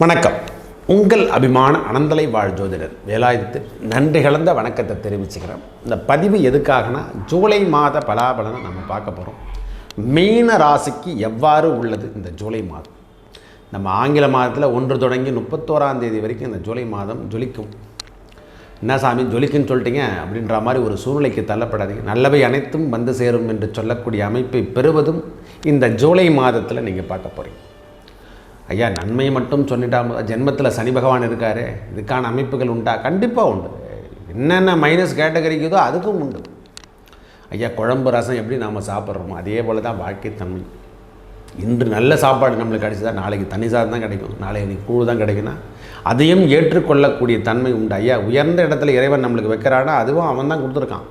வணக்கம். உங்கள் அபிமான அனந்தலை வாழ் ஜோதிடர் வேலாயுதத்தில் நன்றி கலந்த வணக்கத்தை தெரிவிச்சுக்கிறேன். இந்த பதிவு எதுக்காகனா, ஜூலை மாத பலாபலனை நம்ம பார்க்க போகிறோம். மீன ராசிக்கு எவ்வாறு உள்ளது இந்த ஜூலை மாதம். நம்ம ஆங்கில மாதத்தில் 1 தொடங்கி 31ஆம் தேதி வரைக்கும் இந்த ஜூலை மாதம் ஜொலிக்கும். என்ன சாமி ஜொலிக்குன்னு சொல்லிட்டீங்க அப்படின்ற மாதிரி ஒரு சூழ்நிலைக்கு தள்ளப்படாதீங்க. நல்லவை அனைத்தும் வந்து சேரும் என்று சொல்லக்கூடிய அமைப்பை பெறுவதும் இந்த ஜூலை மாதத்தில் நீங்கள் பார்க்க போகிறீங்க. ஐயா நன்மையை மட்டும் சொல்லிட்டா, ஜென்மத்தில் சனி பகவான் இருக்கார், இதுக்கான அமைப்புகள் உண்டா? கண்டிப்பாக உண்டு. என்னென்ன மைனஸ் கேட்டகரிக்குதோ அதுக்கும் உண்டு. ஐயா குழம்பு ரசம் எப்படி நாம் சாப்பிட்றோமோ அதே போல் தான் வாழ்க்கை தன்மை. இன்று நல்ல சாப்பாடு நம்மளுக்கு கிடைச்சதா, நாளைக்கு தனி சாதம் தான் கிடைக்கும், நாளைக்கு கூழ் தான் கிடைக்குன்னா அதையும் ஏற்றுக்கொள்ளக்கூடிய தன்மை உண்டு. ஐயா உயர்ந்த இடத்துல இறைவன் நம்மளுக்கு வைக்கிறானா அதுவும் அவன் தான் கொடுத்துருக்கான்.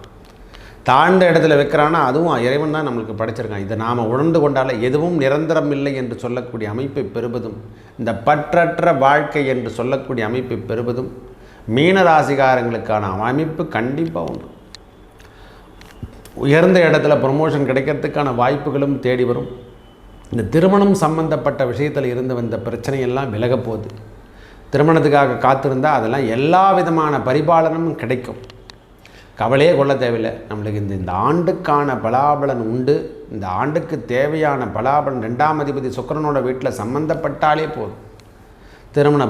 தாழ்ந்த இடத்துல வைக்கிறானா அதுவும் இறைவன் தான் நம்மளுக்கு படைச்சிருக்கான். இதை நாம் உணர்ந்து கொண்டாலே எதுவும் நிரந்தரம் இல்லை என்று சொல்லக்கூடிய அமைப்பை பெறுவதும், இந்த பற்றற்ற வாழ்க்கை என்று சொல்லக்கூடிய அமைப்பை பெறுவதும் மீனராசிகாரங்களுக்கான அமைப்பு கண்டிப்பாக உண்டு. உயர்ந்த இடத்துல ப்ரமோஷன் கிடைக்கிறதுக்கான வாய்ப்புகளும் தேடி வரும். இந்த திருமணம் சம்பந்தப்பட்ட விஷயத்தில் இருந்து வந்த பிரச்சனையெல்லாம் விலக போகுது. திருமணத்துக்காக காத்திருந்தால் அதெல்லாம் எல்லா விதமான பரிபாலனமும் கிடைக்கும். கவலையே கொள்ள தேவையில்லை. நம்மளுக்கு இந்த ஆண்டுக்கான பலாபலன் உண்டு. இந்த ஆண்டுக்கு தேவையான பலாபலன் 2ஆம் அதிபதி சுக்கிரனோட வீட்டில் சம்பந்தப்பட்டாலே போதும். திருமண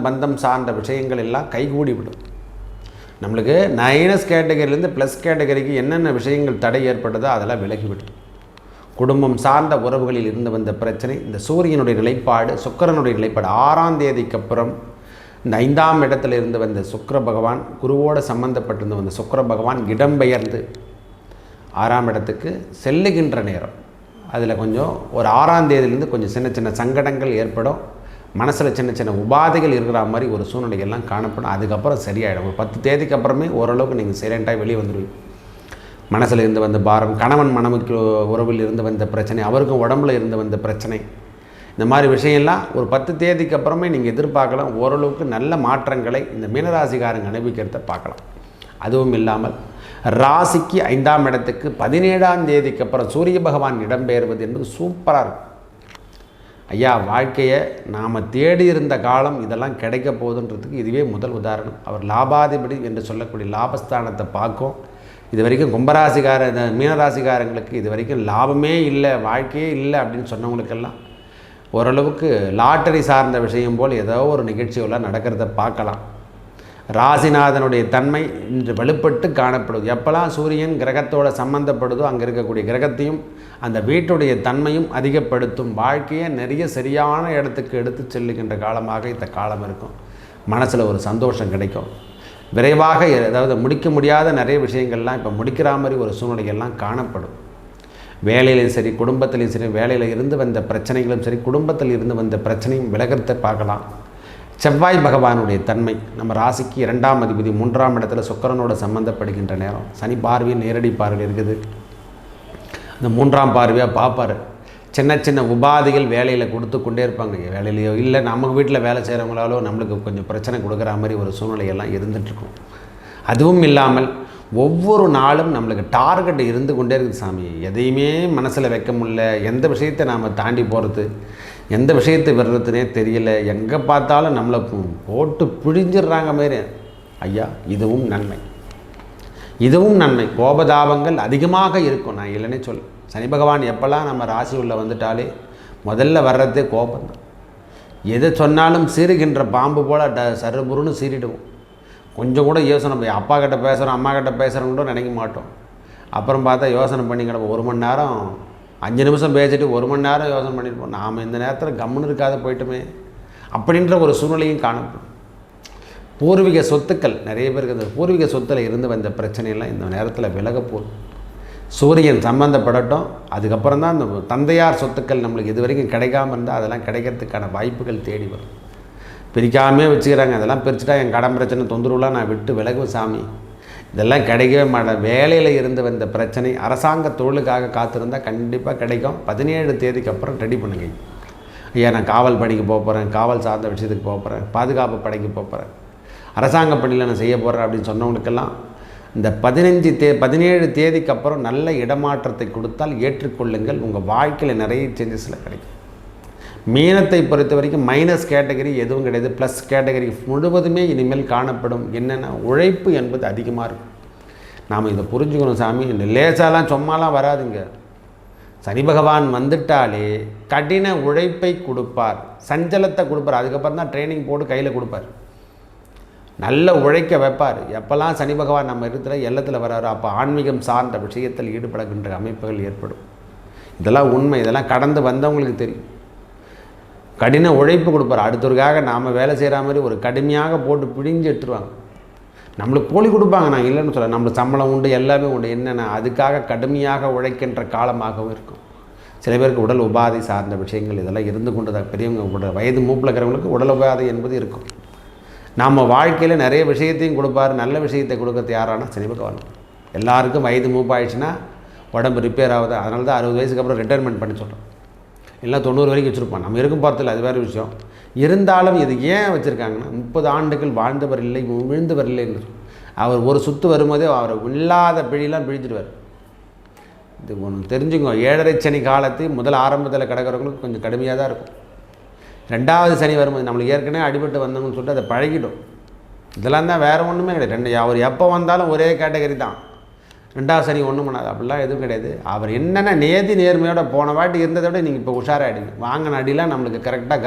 பந்தம் சார்ந்த விஷயங்கள் எல்லாம் கைகூடி விடும். நம்மளுக்கு மைனஸ் கேட்டகரியிலேருந்து ப்ளஸ் கேட்டகரிக்கு என்னென்ன விஷயங்கள் தடை ஏற்பட்டதோ அதெல்லாம் விலகிவிடும். குடும்பம் சார்ந்த உறவுகளில் இருந்து வந்த பிரச்சனை, இந்த சூரியனுடைய நிலைப்பாடு, சுக்கிரனுடைய நிலைப்பாடு 6ஆம் தேதிக்கு அப்புறம் இந்த 5ஆம் இடத்துல இருந்து வந்த சுக்கிர பகவான், குருவோடு சம்பந்தப்பட்டிருந்த வந்த சுக்கிர பகவான் இடம்பெயர்ந்து 6ஆம் இடத்துக்கு செல்லுகின்ற நேரம். அதில் கொஞ்சம் ஒரு 6ஆம் தேதியிலேருந்து கொஞ்சம் சின்ன சின்ன சங்கடங்கள் ஏற்படும். மனசில் சின்ன சின்ன உபாதைகள் இருக்கிற மாதிரி ஒரு சூழ்நிலைகள்லாம் காணப்படும். அதுக்கப்புறம் சரியாயிடும். ஒரு 10 தேதிக்கு அப்புறமே ஓரளவுக்கு நீங்கள் சைலண்ட்டாக வெளியே வந்துடுவீங்க. மனசில் இருந்து வந்த பாரம், கணவன் மனைவிக்கு உறவில் இருந்து வந்த பிரச்சனை, அவருக்கும் உடம்புல இருந்து வந்த பிரச்சனை, இந்த மாதிரி விஷயம்லாம் ஒரு 10 தேதிக்கு அப்புறமே நீங்கள் எதிர்பார்க்கலாம். ஓரளவுக்கு நல்ல மாற்றங்களை இந்த மீனராசிக்காரங்க அனுபவிக்கிறத பார்க்கலாம். அதுவும் இல்லாமல் ராசிக்கு 5ஆம் இடத்துக்கு 17ஆம் தேதிக்கு அப்புறம் சூரிய பகவான் இடம்பெயர்வது என்பது சூப்பராக இருக்கும். ஐயா வாழ்க்கையை நாம் தேடி இருந்த காலம் இதெல்லாம் கிடைக்க போகுதுன்றதுக்கு இதுவே முதல் உதாரணம். அவர் லாபாதிபதி என்று சொல்லக்கூடிய லாபஸ்தானத்தை பார்க்கும். இது வரைக்கும் கும்பராசிக்கார மீனராசிக்காரங்களுக்கு இது வரைக்கும் லாபமே இல்லை, வாழ்க்கையே இல்லை அப்படின்னு சொன்னவங்களுக்கெல்லாம் ஓரளவுக்கு லாட்டரி சார்ந்த விஷயம் போல் ஏதோ ஒரு நிகழ்ச்சிகளாக நடக்கிறத பார்க்கலாம். ராசிநாதனுடைய தன்மை இன்று வலுப்பட்டு காணப்படுது. எப்போல்லாம் சூரியன் கிரகத்தோடு சம்பந்தப்படுதோ அங்கே இருக்கக்கூடிய கிரகத்தையும் அந்த வீட்டுடைய தன்மையும் அதிகப்படுத்தும். வாழ்க்கையை நிறைய சரியான இடத்துக்கு எடுத்து செல்லுகின்ற காலமாக இந்த காலம் இருக்கும். மனசில் ஒரு சந்தோஷம் கிடைக்கும். விரைவாக அதாவது முடிக்க முடியாத நிறைய விஷயங்கள்லாம் இப்போ முடிக்கிற மாதிரி ஒரு சூழ்நிலைகள்லாம் காணப்படும். வேலையிலையும் சரி, குடும்பத்திலையும் சரி, வேலையில் இருந்து வந்த பிரச்சனைகளும் சரி, குடும்பத்தில் இருந்து வந்த பிரச்சனையும் விலகிறத பார்க்கலாம். செவ்வாய் பகவானுடைய தன்மை நம்ம ராசிக்கு 2ஆம் அதிபதி 3ஆம் இடத்துல சுக்கிரனோட சம்பந்தப்படுகின்ற நேரம். சனி பார்வையும் நேரடி பார்வை இருக்குது. அந்த 3ஆம் பார்வையாக பார்ப்பார். சின்ன சின்ன உபாதைகள் வேலையில் கொடுத்து கொண்டே இருப்பாங்க. வேலையிலையோ இல்லை நம்ம வீட்டில் வேலை செய்கிறவங்களாலோ நம்மளுக்கு கொஞ்சம் பிரச்சனை கொடுக்குற மாதிரி ஒரு சூழ்நிலையெல்லாம் இருந்துகிட்ருக்கும். அதுவும் இல்லாமல் ஒவ்வொரு நாளும் நம்மளுக்கு டார்கெட் இருந்து கொண்டே இருக்குது. சாமி எதையுமே மனசில் வைக்க முடியல, எந்த விஷயத்தை நாம் தாண்டி போகிறது, எந்த விஷயத்தை விடுறதுனே தெரியல, எங்கே பார்த்தாலும் நம்மளை போட்டு பிழிஞ்சிடுறாங்க மாரி. ஐயா இதுவும் நன்மை, இதுவும் நன்மை. கோபதாபங்கள் அதிகமாக இருக்கும். நான் இல்லைன்னே சொல்ல. சனி பகவான் எப்போல்லாம் நம்ம ராசி உள்ள வந்துட்டாலே முதல்ல வர்றதே கோபந்தான். எதை சொன்னாலும் சீறுகின்ற பாம்பு போல் சருபுருன்னு சீறிடுவோம். கொஞ்சம் கூட யோசனை போய் அப்பா கிட்ட பேசுகிறோம், அம்மா கிட்ட பேசுகிறோம் கூட நினைக்க மாட்டோம். அப்புறம் பார்த்தா யோசனை பண்ணி கிடப்போம். 1 மணி நேரம் 5 நிமிஷம் பேசிட்டு 1 மணி நேரம் யோசனை பண்ணியிருப்போம். நாம் இந்த நேரத்தில் கம்முன்னு இருக்காத போயிட்டுமே அப்படின்ற ஒரு சூழ்நிலையும் காணப்படும். பூர்வீக சொத்துக்கள் நிறைய பேருக்கு அந்த பூர்வீக சொத்தில் இருந்து வந்த பிரச்சனையெல்லாம் இந்த நேரத்தில் விலக போகும். சூரியன் சம்பந்தப்படட்டும். அதுக்கப்புறம் தான் அந்த தந்தையார் சொத்துக்கள் நம்மளுக்கு இது வரைக்கும் கிடைக்காமல் இருந்தால் அதெல்லாம் கிடைக்கிறதுக்கான வாய்ப்புகள் தேடி வரும். பிரிக்காமே வச்சுக்கிறாங்க. அதெல்லாம் பிரிச்சுட்டா என் கடன் பிரச்சனை தொந்தரவுலாம் நான் விட்டு விலகுவேன் சாமி, இதெல்லாம் கிடைக்கவே மாட்டேன். வேலையில் இருந்து வந்த பிரச்சனை அரசாங்க தொழிலுக்காக காத்திருந்தால் கண்டிப்பாக கிடைக்கும். 17 தேதிக்கு அப்புறம் ரெடி பண்ணுங்க. ஐயா நான் காவல் பணிக்கு போகிறேன், காவல் சார்ந்த விஷயத்துக்கு போகிறேன், பாதுகாப்பு படைக்கு போகிறேன், அரசாங்க பணியில் நான் செய்ய போகிறேன் அப்படின்னு சொன்னவங்களுக்கெல்லாம் இந்த 17 தேதிக்கு அப்புறம் நல்ல இடமாற்றத்தை கொடுத்தால் ஏற்றுக்கொள்ளுங்கள். உங்கள் வாழ்க்கையில் நிறைய சேஞ்சஸில் கிடைக்கும். மீனத்தை பொறுத்த வரைக்கும் மைனஸ் கேட்டகரி எதுவும் கிடையாது, ப்ளஸ் கேட்டகரி முழுவதுமே இனிமேல் காணப்படும். என்னென்னா உழைப்பு என்பது அதிகமாக இருக்கும். நாம் இதை புரிஞ்சுக்கணும் சாமி. இந்த லேசாலாம் சும்மாலாம் வராதுங்க. சனி பகவான் வந்துட்டாலே கடின உழைப்பை கொடுப்பார், சஞ்சலத்தை கொடுப்பார். அதுக்கப்புறம் தான் ட்ரைனிங் போட்டு கையில் கொடுப்பார், நல்ல உழைக்க வைப்பார். எப்போல்லாம் சனி பகவான் நம்ம இருக்கிற எல்லத்தில் வராரு அப்போ ஆன்மீகம் சார்ந்த விஷயத்தில் ஈடுபடுகின்ற அமைப்புகள் ஏற்படும். இதெல்லாம் உண்மை, இதெல்லாம் கடந்து வந்தவங்களுக்கு தெரியும். கடின உழைப்பு கொடுப்பார். அடுத்தவருக்காக நாம் வேலை செய்கிற மாதிரி ஒரு கடுமையாக போட்டு பிழிஞ்சு எடுத்துருவாங்க. நம்மளுக்கு கூலி கொடுப்பாங்க, நான் இல்லைன்னு சொல்ல, நம்மளுக்கு சம்பளம் உண்டு, எல்லாமே உண்டு. என்னென்னா அதுக்காக கடுமையாக உழைக்கின்ற காலமாகவும் இருக்கும். சில பேருக்கு உடல் உபாதை சார்ந்த விஷயங்கள் இதெல்லாம் இருந்து கொண்டு தான் பெரியவங்க வயது மூப்பில் இருக்கிறவங்களுக்கு உடல் உபாதை என்பது இருக்கும். நம்ம வாழ்க்கையில் நிறைய விஷயத்தையும் கொடுப்பார். நல்ல விஷயத்தை கொடுக்கறது யாரானா சனி பகவான். எல்லாருக்கும் வயது மூப்பாயிடுச்சுன்னா உடம்பு ரிப்பேர் ஆகுது. அதனால தான் 60 வயசுக்கு அப்புறம் ரிட்டைர்மெண்ட் பண்ணி சொல்கிறோம். இல்லை 90 வரைக்கும் வச்சுருப்பான். நம்ம இருக்கும் பார்த்துல அது வேறு விஷயம். இருந்தாலும் இது ஏன் வச்சுருக்காங்கன்னா 30 ஆண்டுகள் வாழ்ந்தவர் இல்லை, விழுந்தவர் இல்லை என்று அவர் ஒரு சுற்று வரும்போதே அவர் இல்லாத பிழிலாம் பிழிஞ்சிடுவார். இது ஒன்று தெரிஞ்சுங்க. 7.5 சனி காலத்து முதல் ஆரம்பத்தில் கிடக்கிறவங்களுக்கு கொஞ்சம் கடுமையாக தான் இருக்கும். 2வது சனி வரும்போது நம்மளுக்கு ஏற்கனவே அடிபட்டு வந்தோம்னு சொல்லிட்டு அதை பழகிடும். இதெல்லாம் தான் வேறு ஒன்றுமே கிடையாது. அவர் எப்போ வந்தாலும் ஒரே கேட்டகரி தான். 2வது சனி ஒன்றும் பண்ணாது, அப்படிலாம் எதுவும் கிடையாது. அவர் என்னென்ன நேதி நேர்மையோட போன வாட்டி இருந்ததை விட நீங்கள் இப்போ உஷாராகிடுங்க. வாங்கின அடிலாம் நம்மளுக்கு கரெக்டாக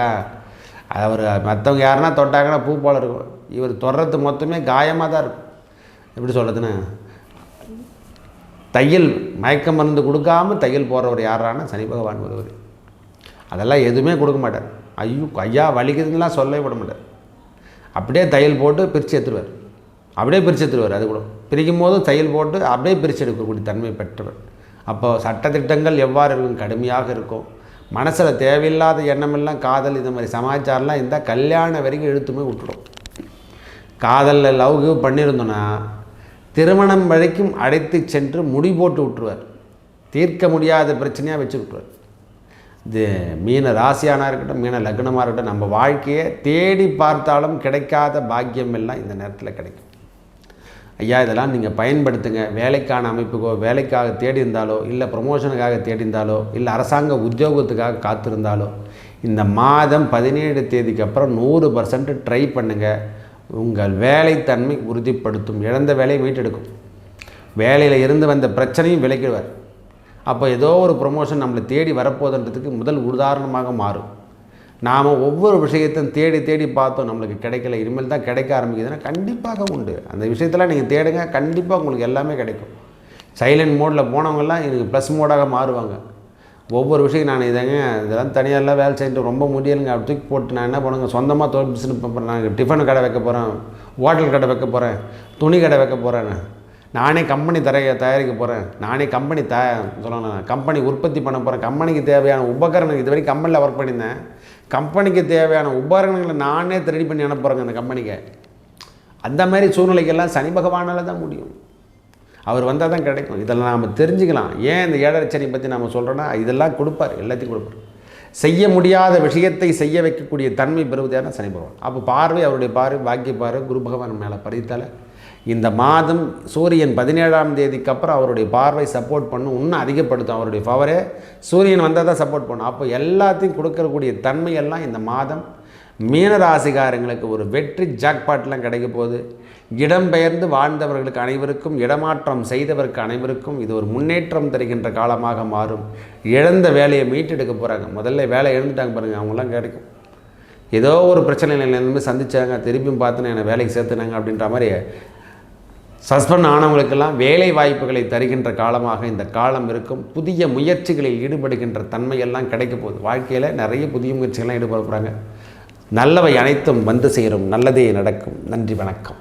அவர் மற்றவங்க யாருன்னா தொட்டாங்கன்னா பூ போல் இருக்கும். இவர் தொடுறது மொத்தமே காயமாக தான் இருக்கும். எப்படி சொல்கிறதுன்னு, தையல் மயக்க மருந்து கொடுக்காமல் தையல் போடுறவர் யாரானா சனி பகவான் ஒருவர். அதெல்லாம் எதுவுமே கொடுக்க மாட்டார். ஐயா வலிக்குதுன்னெலாம் சொல்லவே விட மாட்டார். அப்படியே தையல் போட்டு பிரித்து எடுத்துருவார். அப்படியே பிரித்து எடுத்துருவார். அது கூட பிரிக்கும் போதும் தையல் போட்டு அப்படியே பிரித்து எடுக்கக்கூடிய தன்மை பெற்றவர். அப்போ சட்டத்திட்டங்கள் எவ்வாறு இருக்கும், கடுமையாக இருக்கும். மனசில் தேவையில்லாத எண்ணமெல்லாம் காதல் இந்த மாதிரி சமாச்சாரம்லாம் இருந்தால் கல்யாணம் வரைக்கும் இழுத்துமே விட்டுடும். காதலில் லவ் கிவ் பண்ணியிருந்தோன்னா திருமணம் வரைக்கும் அழைத்து சென்று முடி போட்டு விட்டுருவார். தீர்க்க முடியாத பிரச்சனையாக வச்சு விட்டுருவார். இது மீன ராசியானா இருக்கட்டும், மீன லக்னமாக இருக்கட்டும், நம்ம வாழ்க்கையை தேடி பார்த்தாலும் கிடைக்காத பாக்கியம் எல்லாம் இந்த நேரத்தில் கிடைக்கும். ஐயா இதெல்லாம் நீங்கள் பயன்படுத்துங்க. வேலைக்கான அமைப்புக்கோ, வேலைக்காக தேடி இருந்தாலோ, இல்லை ப்ரொமோஷனுக்காக தேடி இருந்தாலோ, இல்லை அரசாங்க உத்தியோகத்துக்காக காத்திருந்தாலோ, இந்த மாதம் 17 தேதிக்கு அப்புறம் 100% ட்ரை பண்ணுங்கள். உங்கள் வேலைத்தன்மை உறுதிப்படுத்தும். இழந்த வேலையை மீட்டெடுக்கும். வேலையில் இருந்து வந்த பிரச்சனையும் விலக்கிடுவார். அப்போ ஏதோ ஒரு ப்ரொமோஷன் நம்மளை தேடி வரப்போதுன்றதுக்கு முதல் உதாரணமாக மாறும். நாம் ஒவ்வொரு விஷயத்தையும் தேடி தேடி பார்த்தோம், நம்மளுக்கு கிடைக்கல, இனிமேல் தான் கிடைக்க ஆரம்பிக்குதுன்னா கண்டிப்பாக உண்டு. அந்த விஷயத்தெல்லாம் நீங்கள் தேடுங்க, கண்டிப்பாக உங்களுக்கு எல்லாமே கிடைக்கும். சைலண்ட் மோடில் போனவங்கெல்லாம் எனக்கு ப்ளஸ் மோடாக மாறுவாங்க. ஒவ்வொரு விஷயம் நான் இதெல்லாம் தனியாரெலாம் வேலை செஞ்சுட்டு ரொம்ப முடியலைங்க அப்படி தூக்கி போட்டு நான் என்ன பண்ணுங்க, சொந்தமாக தொழில் பிஸ்னஸ் பண்ணுறேன். நான் டிஃபன் கடை வைக்க போகிறேன், ஹோட்டல் கடை வைக்க போகிறேன், துணி கடை வைக்க போகிறேன், நானே கம்பெனி தயாரிக்க போகிறேன், நானே சொல்லணும் கம்பெனி உற்பத்தி பண்ண போகிறேன், கம்பெனிக்கு தேவையான உபகரணங்கள் இது வரைக்கும் கம்பெனியில் ஒர்க் பண்ணியிருந்தேன், கம்பெனிக்கு தேவையான உபகரணங்களை நானே ரெடி பண்ணி அனுப்புகிறேங்க அந்த கம்பெனிக்கு. அந்த மாதிரி சூழ்நிலைக்கெல்லாம் சனி பகவானால் தான் முடியும். அவர் வந்தால் தான் கிடைக்கும். இதெல்லாம் நாம் தெரிஞ்சுக்கலாம். ஏன் இந்த 7.5 சனி பற்றி நம்ம சொல்கிறோன்னா இதெல்லாம் கொடுப்பார், எல்லாத்தையும் கொடுப்பார். செய்ய முடியாத விஷயத்தை செய்ய வைக்கக்கூடிய தன்மை பெறுவதான சனி பகவான். அப்போ பார்வை, அவருடைய பார்வை, பாக்கிய பார்வை குரு பகவான் மேலே பதித்தால் இந்த மாதம் சூரியன் 17ஆம் தேதிக்கு அப்புறம் அவருடைய பார்வை சப்போர்ட் பண்ணும், இன்னும் அதிகப்படுத்தும். அவருடைய பவரே சூரியன் வந்தால் தான் சப்போர்ட் பண்ணும். அப்போ எல்லாத்தையும் கொடுக்கக்கூடிய தன்மையெல்லாம் இந்த மாதம் மீனராசிகாரங்களுக்கு ஒரு வெற்றி ஜாக்பாட்லாம் கிடைக்க போகுது. இடம்பெயர்ந்து வாழ்ந்தவர்களுக்கு அனைவருக்கும், இடமாற்றம் செய்தவருக்கு அனைவருக்கும் இது ஒரு முன்னேற்றம் தருகின்ற காலமாக மாறும். இழந்த வேலையை மீட்டெடுக்க போகிறாங்க. முதல்ல வேலை இழந்துட்டாங்க பாருங்கள், அவங்களாம் கிடைக்கும். ஏதோ ஒரு பிரச்சனையிலேருந்து சந்தித்தாங்க, திருப்பியும் பார்த்துன்னு என்னை வேலைக்கு சேர்த்துனாங்க அப்படின்ற மாதிரி சஸ்பெண்ட் ஆனவங்களுக்கெல்லாம் வேலை வாய்ப்புகளை தருகின்ற காலமாக இந்த காலம் இருக்கும். புதிய முயற்சிகளில் ஈடுபடுகின்ற தன்மையெல்லாம் கிடைக்க போகுது. வாழ்க்கையில் நிறைய புதிய முயற்சிகள்லாம் ஈடுபட போகிறாங்க. நல்லவை அனைத்தும் வந்து சேரும். நல்லதே நடக்கும். நன்றி, வணக்கம்.